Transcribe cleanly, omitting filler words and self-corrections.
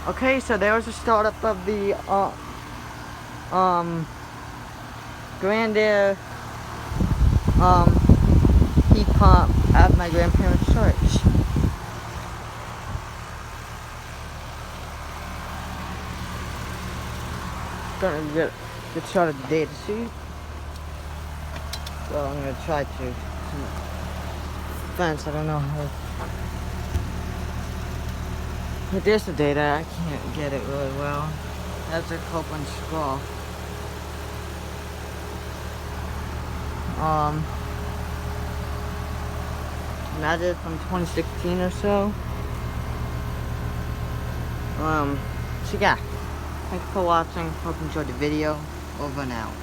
Okay, so there was a startup of the Grand Air heat pump at my grandparents' church. Gonna get shot of the data sheet. Well, I'm gonna try to. Fence, I don't know how. But there's the data. I can't get it really well. That's a Copeland scroll. Imagine from 2016 or so. So yeah. Thanks for watching. Hope you enjoyed the video. Over and out.